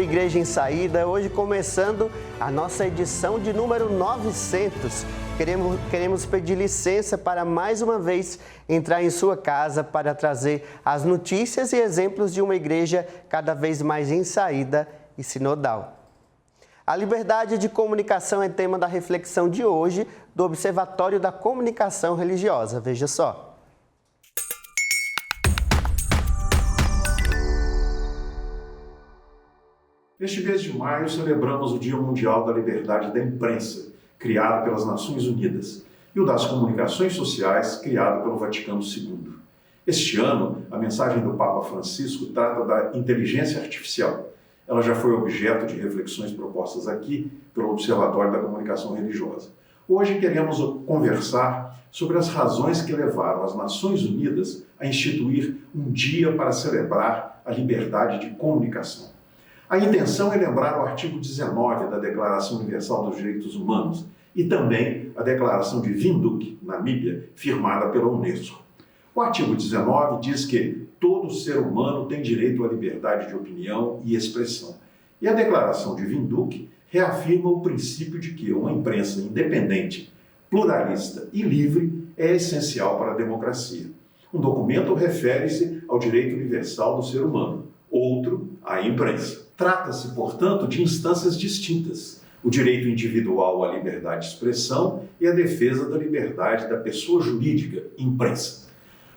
Igreja em Saída, hoje começando a nossa edição de número 900. Queremos pedir licença para mais uma vez entrar em sua casa para trazer as notícias e exemplos de uma igreja cada vez mais em saída e sinodal. A liberdade de comunicação é tema da reflexão de hoje do Observatório da Comunicação Religiosa. Veja só. Neste mês de maio, celebramos o Dia Mundial da Liberdade da Imprensa, criado pelas Nações Unidas, e o das Comunicações Sociais, criado pelo Vaticano II. Este ano, a mensagem do Papa Francisco trata da inteligência artificial. Ela já foi objeto de reflexões propostas aqui pelo Observatório da Comunicação Religiosa. Hoje queremos conversar sobre as razões que levaram as Nações Unidas a instituir um dia para celebrar a liberdade de comunicação. A intenção é lembrar o artigo 19 da Declaração Universal dos Direitos Humanos e também a Declaração de Windhoek, Namíbia, firmada pela Unesco. O artigo 19 diz que todo ser humano tem direito à liberdade de opinião e expressão. E a Declaração de Windhoek reafirma o princípio de que uma imprensa independente, pluralista e livre é essencial para a democracia. Um documento refere-se ao direito universal do ser humano, outro à imprensa. Trata-se, portanto, de instâncias distintas: o direito individual à liberdade de expressão e a defesa da liberdade da pessoa jurídica, imprensa.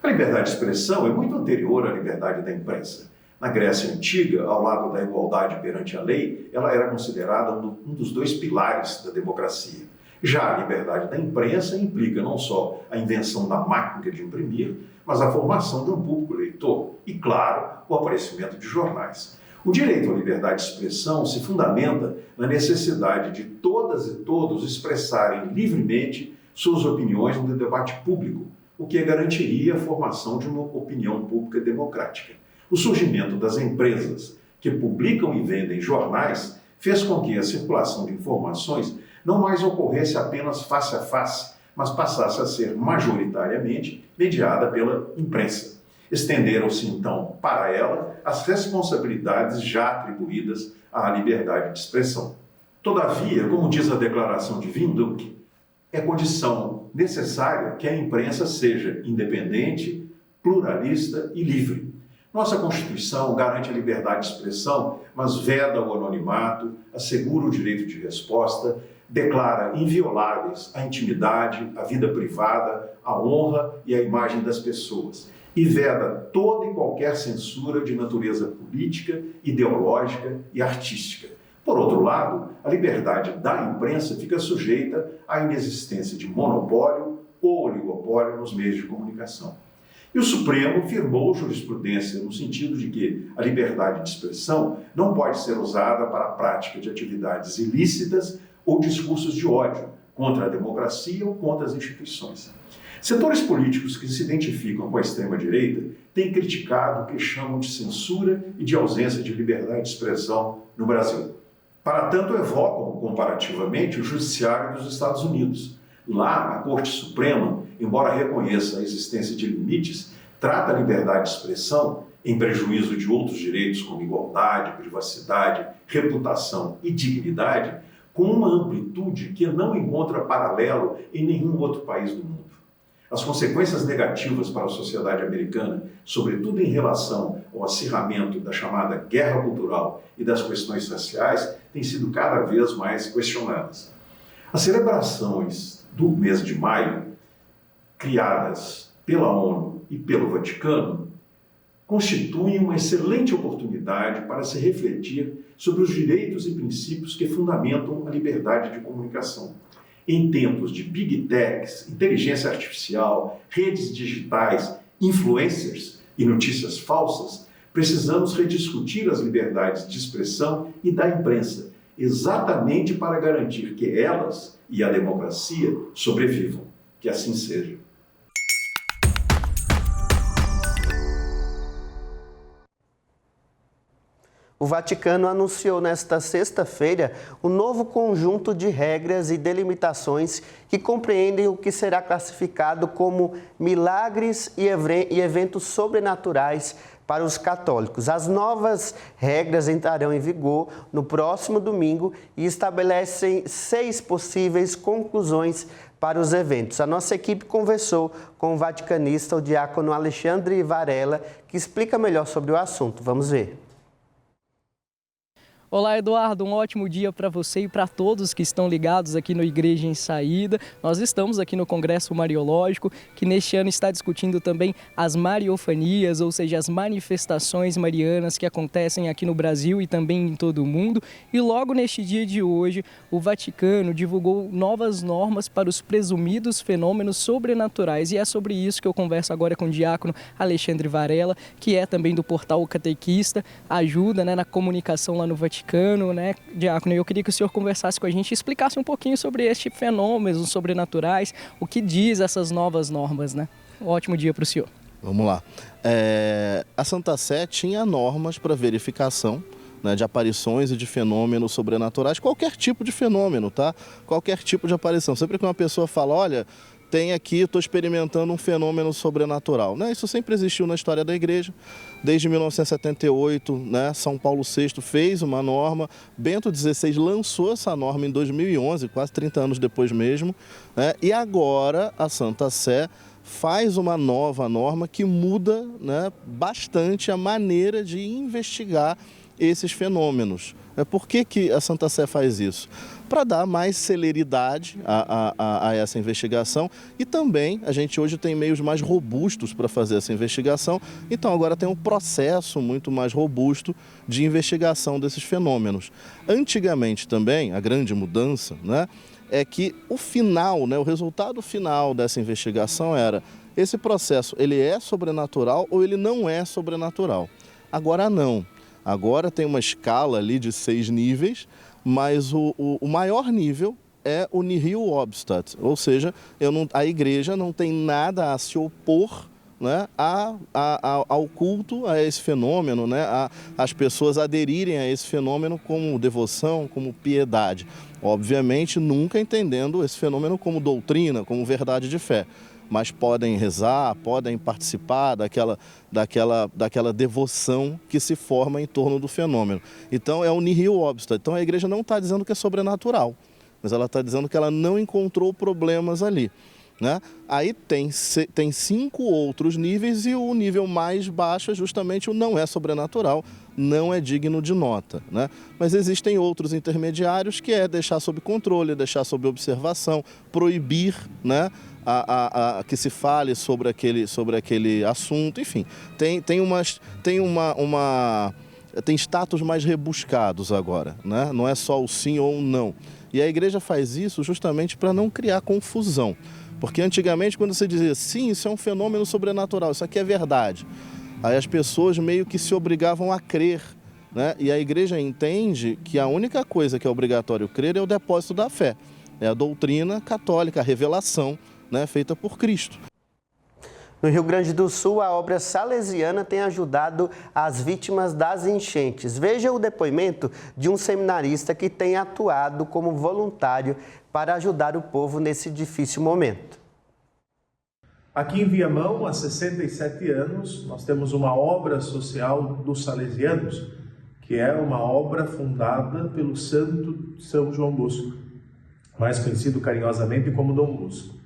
A liberdade de expressão é muito anterior à liberdade da imprensa. Na Grécia Antiga, ao lado da igualdade perante a lei, ela era considerada um dos dois pilares da democracia. Já a liberdade da imprensa implica não só a invenção da máquina de imprimir, mas a formação de um público leitor e, claro, o aparecimento de jornais. O direito à liberdade de expressão se fundamenta na necessidade de todas e todos expressarem livremente suas opiniões no debate público, o que garantiria a formação de uma opinião pública democrática. O surgimento das empresas que publicam e vendem jornais fez com que a circulação de informações não mais ocorresse apenas face a face, mas passasse a ser majoritariamente mediada pela imprensa. Estenderam-se, então, para ela as responsabilidades já atribuídas à liberdade de expressão. Todavia, como diz a Declaração de Windhoek, é condição necessária que a imprensa seja independente, pluralista e livre. Nossa Constituição garante a liberdade de expressão, mas veda o anonimato, assegura o direito de resposta, declara invioláveis a intimidade, a vida privada, a honra e a imagem das pessoas, e veda toda e qualquer censura de natureza política, ideológica e artística. Por outro lado, a liberdade da imprensa fica sujeita à inexistência de monopólio ou oligopólio nos meios de comunicação. E o Supremo firmou jurisprudência no sentido de que a liberdade de expressão não pode ser usada para a prática de atividades ilícitas ou discursos de ódio contra a democracia ou contra as instituições. Setores políticos que se identificam com a extrema-direita têm criticado o que chamam de censura e de ausência de liberdade de expressão no Brasil. Para tanto, evocam comparativamente o Judiciário dos Estados Unidos. Lá, a Corte Suprema, embora reconheça a existência de limites, trata a liberdade de expressão, em prejuízo de outros direitos como igualdade, privacidade, reputação e dignidade, com uma amplitude que não encontra paralelo em nenhum outro país do mundo. As consequências negativas para a sociedade americana, sobretudo em relação ao acirramento da chamada guerra cultural e das questões raciais, têm sido cada vez mais questionadas. As celebrações do mês de maio, criadas pela ONU e pelo Vaticano, constituem uma excelente oportunidade para se refletir sobre os direitos e princípios que fundamentam a liberdade de comunicação. Em tempos de big techs, inteligência artificial, redes digitais, influencers e notícias falsas, precisamos rediscutir as liberdades de expressão e da imprensa, exatamente para garantir que elas e a democracia sobrevivam. Que assim seja. O Vaticano anunciou nesta sexta-feira um novo conjunto de regras e delimitações que compreendem o que será classificado como milagres e eventos sobrenaturais para os católicos. As novas regras entrarão em vigor no próximo domingo e estabelecem 6 possíveis conclusões para os eventos. A nossa equipe conversou com o vaticanista, o diácono Alexandre Varela, que explica melhor sobre o assunto. Vamos ver. Olá, Eduardo, um ótimo dia para você e para todos que estão ligados aqui no Igreja em Saída. Nós estamos aqui no Congresso Mariológico, que neste ano está discutindo também as mariofanias, ou seja, as manifestações marianas que acontecem aqui no Brasil e também em todo o mundo. E logo neste dia de hoje, o Vaticano divulgou novas normas para os presumidos fenômenos sobrenaturais. E é sobre isso que eu converso agora com o diácono Alexandre Varela, que é também do portal O Catequista, ajuda na comunicação lá no Vaticano, diácono? Eu queria que o senhor conversasse com a gente e explicasse um pouquinho sobre este fenômeno sobrenaturais, o que diz essas novas normas, né? Um ótimo dia para o senhor. Vamos lá. A Santa Sé tinha normas para verificação, né, de aparições e de fenômenos sobrenaturais, qualquer tipo de fenômeno, tá? Qualquer tipo de aparição. Sempre que uma pessoa fala, olha, tem aqui, estou experimentando um fenômeno sobrenatural, né? Isso sempre existiu na história da igreja. Desde 1978, né, São Paulo VI fez uma norma, Bento XVI lançou essa norma em 2011, quase 30 anos depois mesmo, né? E agora a Santa Sé faz uma nova norma que muda, né, bastante a maneira de investigar esses fenômenos. Por que a Santa Sé faz isso? Para dar mais celeridade a essa investigação, e também a gente hoje tem meios mais robustos para fazer essa investigação, então agora tem um processo muito mais robusto de investigação desses fenômenos. Antigamente também, a grande mudança, né, é que o final, né, o resultado final dessa investigação era: esse processo ele é sobrenatural ou ele não é sobrenatural? Agora não. Agora tem uma escala ali de 6 níveis, mas o maior nível é o nihil obstat, ou seja, a igreja não tem nada a se opor, né, ao culto, a esse fenômeno, né, as pessoas aderirem a esse fenômeno como devoção, como piedade. Obviamente nunca entendendo esse fenômeno como doutrina, como verdade de fé. Mas podem rezar, podem participar daquela devoção que se forma em torno do fenômeno. Então é o nihil obstat. Então a igreja não está dizendo que é sobrenatural, mas ela está dizendo que ela não encontrou problemas ali, né? Aí tem 5 outros níveis e o nível mais baixo é justamente o não é sobrenatural, não é digno de nota, né? Mas existem outros intermediários que é deixar sob controle, deixar sob observação, proibir, né, que se fale sobre aquele assunto, enfim. Tem status mais rebuscados agora, né? Não é só o sim ou o não. E a igreja faz isso justamente para não criar confusão. Porque antigamente, quando você dizia, sim, isso é um fenômeno sobrenatural, isso aqui é verdade, aí as pessoas meio que se obrigavam a crer, né? E a igreja entende que a única coisa que é obrigatório crer é o depósito da fé. É a doutrina católica, a revelação, né, feita por Cristo. No Rio Grande do Sul, a obra salesiana tem ajudado as vítimas das enchentes. Veja o depoimento de um seminarista que tem atuado como voluntário para ajudar o povo nesse difícil momento. Aqui em Viamão, há 67 anos, nós temos uma obra social dos salesianos, que é uma obra fundada pelo santo São João Bosco, mais conhecido carinhosamente como Dom Bosco.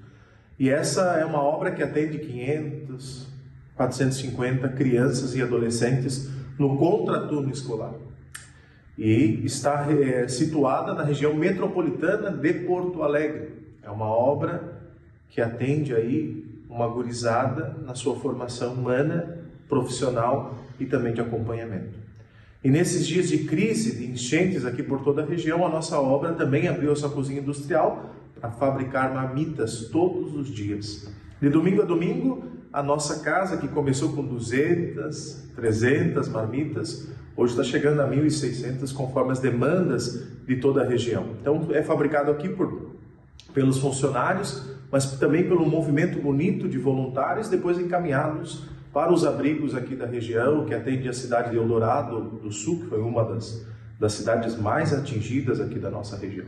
E essa é uma obra que atende 500, 450 crianças e adolescentes no contraturno escolar. E está situada na região metropolitana de Porto Alegre. É uma obra que atende aí uma gurizada na sua formação humana, profissional e também de acompanhamento. E nesses dias de crise, de enchentes aqui por toda a região, a nossa obra também abriu a sua cozinha industrial para fabricar marmitas todos os dias. De domingo a domingo, a nossa casa, que começou com 200, 300 marmitas, hoje está chegando a 1.600, conforme as demandas de toda a região. Então, é fabricado aqui pelos funcionários, mas também pelo movimento bonito de voluntários, depois encaminhados para os abrigos aqui da região, que atende a cidade de Eldorado do Sul, que foi uma das cidades mais atingidas aqui da nossa região.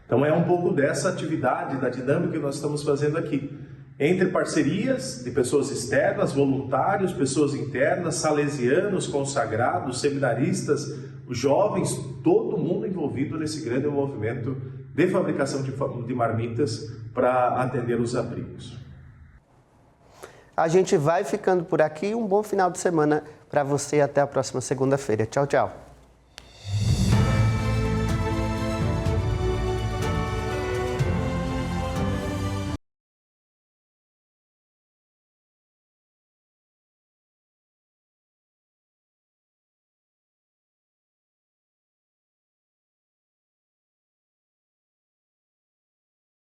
Então é um pouco dessa atividade, da dinâmica que nós estamos fazendo aqui. entre parcerias de pessoas externas, voluntários, pessoas internas, salesianos, consagrados, seminaristas, jovens, todo mundo envolvido nesse grande movimento de fabricação de marmitas para atender os abrigos. A gente vai ficando por aqui. Um bom final de semana para você. Até a próxima segunda-feira. Tchau, tchau.